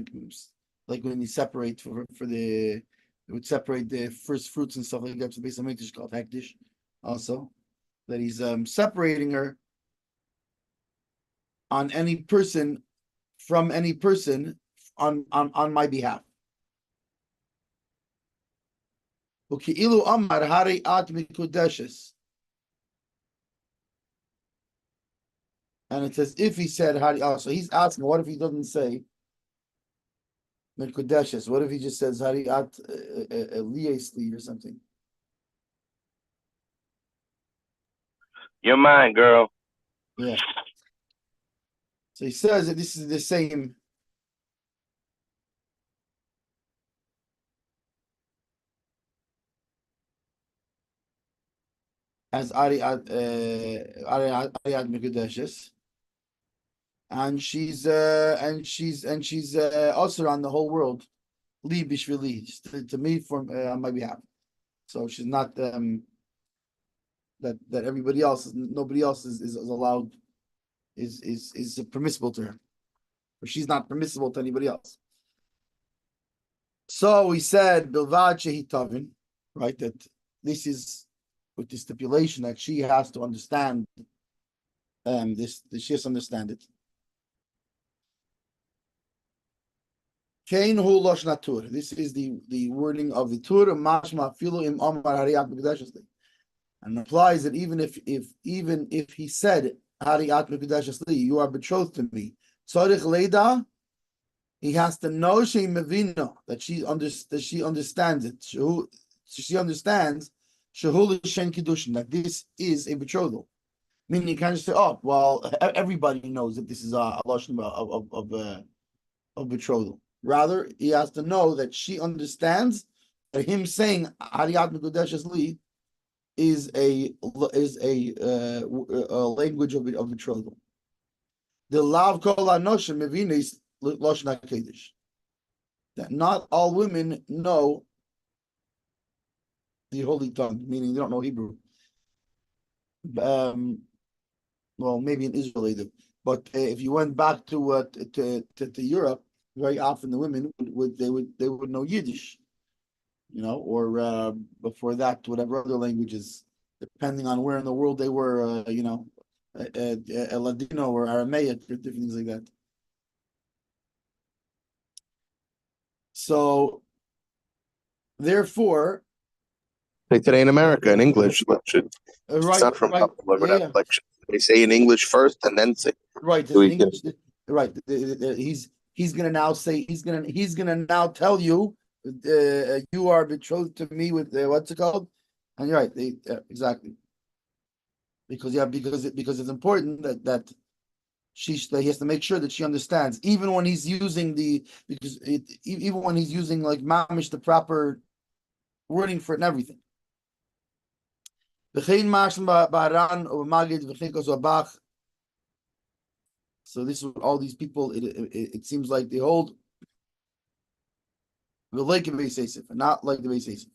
A: like when you separate for the, it would separate the first fruits and stuff like that. So basically, it's called hekdish. Also, that he's separating her on any person from any person on my behalf. Uki'ilu amar hari at mikudeshes. And it says if he said hari, so he's asking, what if he doesn't say mikudeshes? What if he just says hari at liesli or something?
B: Your mind, girl.
A: Yeah. So he says that this is the same. As Ariad Mikudeshes, and she's also on the whole world, Li Bishvili, to me from on my behalf. So she's not that everybody else, nobody else is allowed, is permissible to her, but she's not permissible to anybody else. So we said Bilvad Shehitavin, right? That this is with the stipulation that she has to understand this she has to understand it. Kain hu losh natur. This is the wording of the tur, mashma filu im amar hariyat mikudeshes, and applies that even if he said hariyat mikudeshes, you are betrothed to me, tzarich leida, he has to know she mevino, that she understands it. She understands that this is a betrothal. Meaning you can't just say, oh, well, everybody knows that this is a lashon of betrothal. Rather, he has to know that she understands that him saying Hariyat Mekudeshes Li is a language of betrothal. The lav kol anoshim mevinis lashon hakodesh. That not all women know the holy tongue, meaning they don't know Hebrew. Well, maybe in Israel they do, but if you went back to Europe, very often the women would know Yiddish, or before that, whatever other languages, depending on where in the world they were, Ladino or Aramaic or different things like that. So, therefore,
C: Like today in America, in English, it's
A: right,
C: not from
A: right, yeah.
C: Like they say in English first and then say.
A: Right,
C: So we
A: English, right. He's gonna now say he's gonna now tell you you are betrothed to me with what's it called? And you're right, exactly. Because it's important that he has to make sure that she understands, even when he's using even when he's using like mamish the proper wording for it and everything. So this is what all these people. It seems like they hold the like a Beis Yosef and not like the Beis Yosef.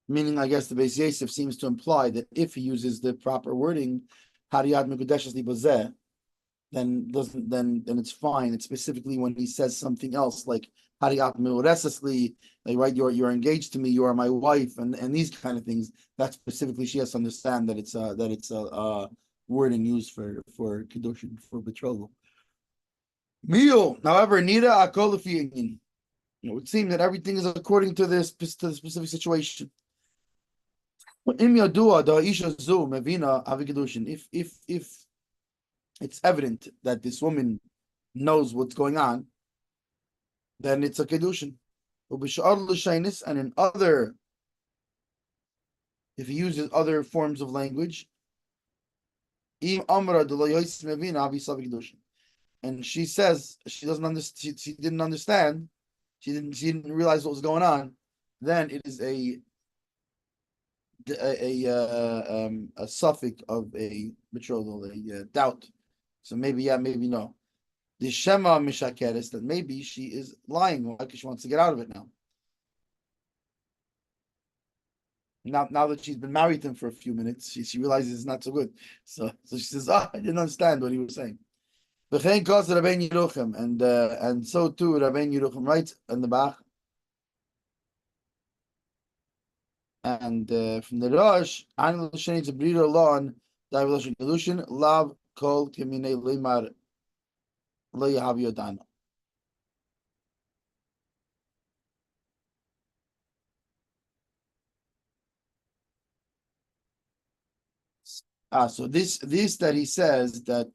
A: Meaning, I guess the Beis Yosef seems to imply that if he uses the proper wording, Hariyat Mekudeshes Libazeh, then it's fine. It's specifically when he says something else like Hariyat Meuresesli, like right, you're engaged to me, you are my wife, and these kind of things. That specifically she has to understand that it's a wording used for kedushin, for betrothal. Meal, however, Nida Akolafi, it would seem that everything is according to the specific situation. If it's evident that this woman knows what's going on, then it's a kedushin. And in other, if he uses other forms of language, and she says she doesn't understand, she didn't understand, she didn't realize what was going on, then it is a suffix of a betrothal, a doubt. So maybe yeah, maybe no. The Shema Mishakeres, that maybe she is lying because she wants to get out of it now. Now that she's been married to him for a few minutes, she realizes it's not so good. So she says, I didn't understand what he was saying. And so too Rabbein Yerucham writes in the back. And from the Rosh, Anil Shani to Brira Lon, Davilosh Kedushin, Lav Kol Kimine Limar Lo Yahav Yodana. So this that he says that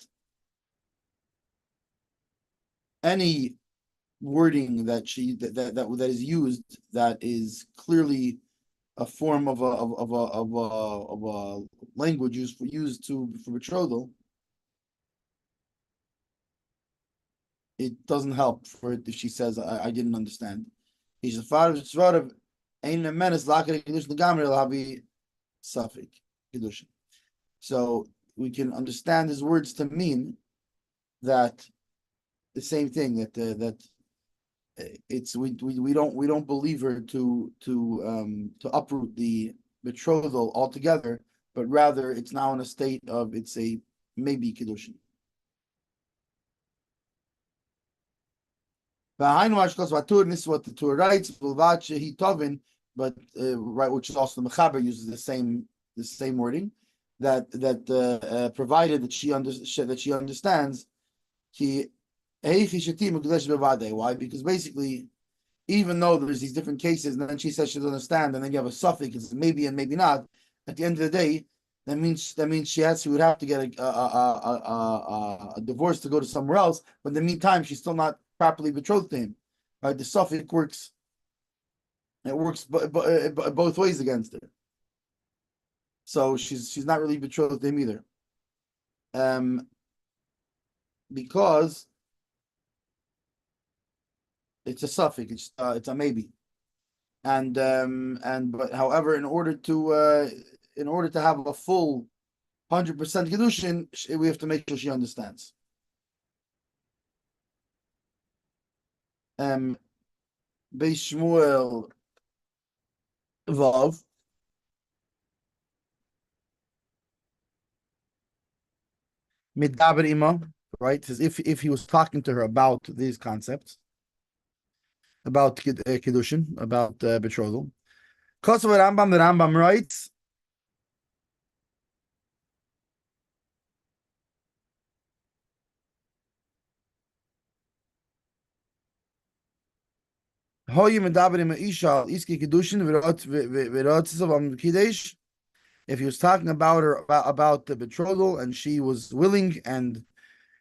A: any wording that is used that is clearly a form of a language used for betrothal, it doesn't help for it if she says I didn't understand. He's a father of ain't a menace lakar kedushin gamri lahavi suffik kedushin. So we can understand his words to mean that the same thing, that it's we don't believe her to uproot the betrothal altogether, but rather it's now in a state of it's a maybe kedushin. This is what the Torah writes, but right, which is also the Mechaber uses the same wording, that provided that she understands. Why? Because basically, even though there's these different cases, and then she says she doesn't understand, and then you have a suffix, it's maybe and maybe not. At the end of the day, that means she would have to get a divorce to go to somewhere else. But in the meantime, she's still not properly betrothed to him. Right? The suffix works. It works both ways against her. So she's not really betrothed to him either. Because it's a suffix. It's a maybe. But however, in order to have a full 100% kedushin, we have to make sure she understands. Beis Shmuel Vav. Midaber ima, right? As if he was talking to her about these concepts, about kedushin, about betrothal. Kosovo Rambam, the Rambam writes, Hoyi Midaber ima isha iski kedushin v'rotzisav kidesh. If he was talking about her about the betrothal and she was willing, and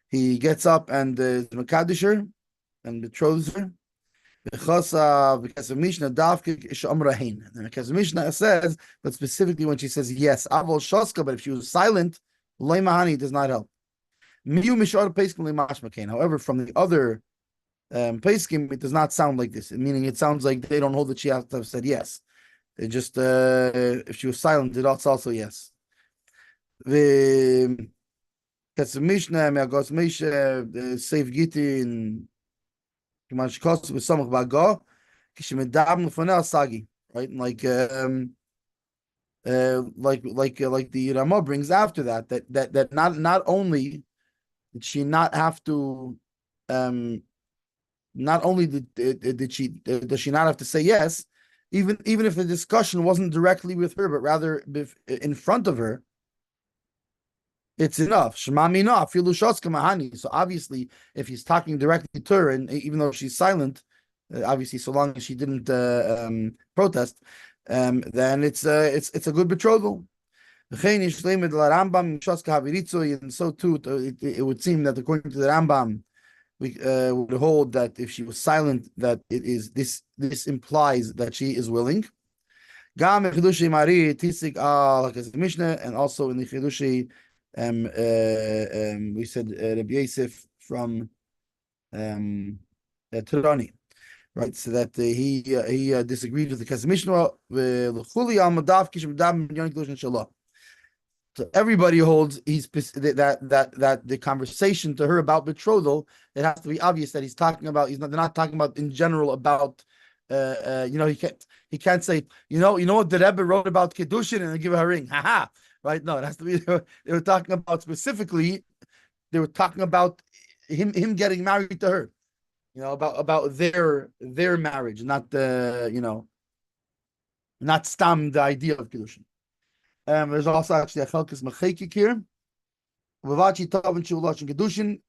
A: he gets up and is mekadisher and betroths her. Because of Mishnah because Mishnah says, but specifically when she says yes, avol shoska, but if she was silent, loy mahani does not help. However, from the other Peskim, it does not sound like this. Meaning, it sounds like they don't hold that she has to have said yes. It just if she was silent, it's also yes. The Mishnah, Seif Gitin. Right, like the Rama brings after that not only did she not have to not only did she does she not have to say yes, even if the discussion wasn't directly with her but rather in front of her, it's enough. So obviously, if he's talking directly to her, and even though she's silent, obviously, so long as she didn't protest, then it's a good betrothal. And so too, it would seem that according to the Rambam, we would hold that if she was silent, that it is this implies that she is willing. Gam Chidushi Mari Tisik al Mishnah, and also in the Chidushi. We said Rabbi Yosef from Tirani, right? So that he disagreed with the Mishnah. So everybody holds that the conversation to her about betrothal, it has to be obvious that he's talking about. They're not talking about in general about. He can't say you know what the Rebbe wrote about kedushin and give her a ring. Haha. Right? No, it has to be. They were talking about specifically. They were talking about him getting married to her. About their marriage, not not stam the idea of kedushin. There's also actually a chelkas mechekik here. Vavachi tavin shulchan kedushin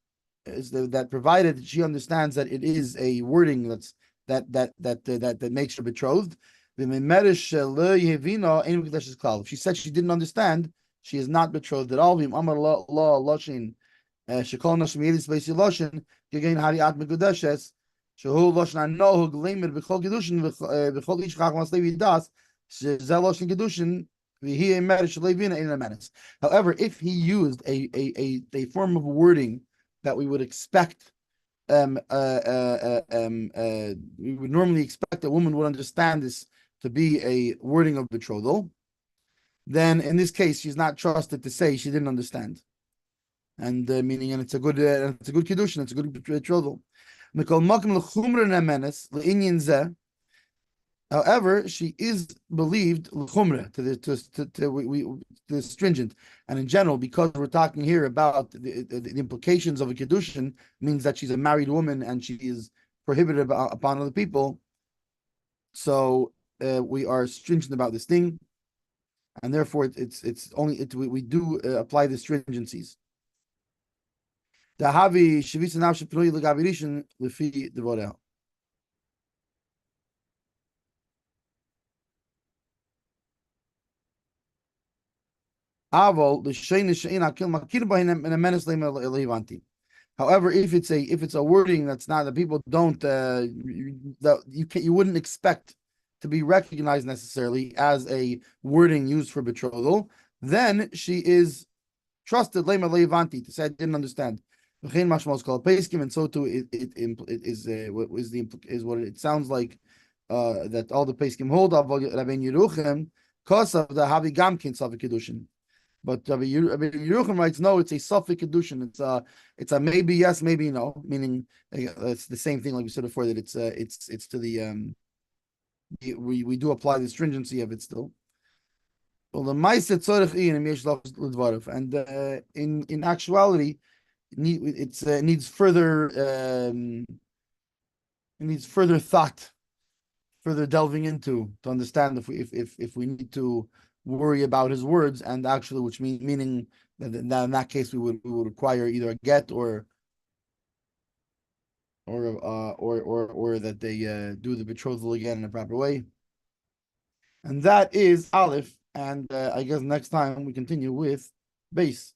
A: is that provided that she understands that it is a wording that makes her betrothed. If she said she didn't understand, she is not betrothed at all. However, if he used a form of wording that we would expect, we would normally expect a woman would understand this to be a wording of betrothal, then in this case she's not trusted to say she didn't understand, and meaning, and it's a good kedushin, it's a good betrothal. However, she is believed to the stringent, and in general, because we're talking here about the implications of a kedushin, means that she's a married woman and she is prohibited upon other people. So we are stringent about this thing, and therefore we do apply the stringencies. However, if it's a wording that's not, that people don't that you wouldn't expect to be recognized necessarily as a wording used for betrothal, then she is trusted lema levanti to say I didn't understand. And so too it is what is the is what it sounds like that all the Peskim hold of Rabbi Yeruchim because of the Havi Gamkin Safek Kedushin. But Rabbi Yeruchim writes no, it's a Safek Kedushin. It's a maybe yes, maybe no, meaning it's the same thing like we said before that it's to the we do apply the stringency of it still. Well, the Ma'aser Tzorech and in actuality, it needs further thought, further delving into to understand if we need to worry about his words and actually, which meaning that in that case we would require either a get or that they do the betrothal again in a proper way, and that is Aleph. And I guess next time we continue with base.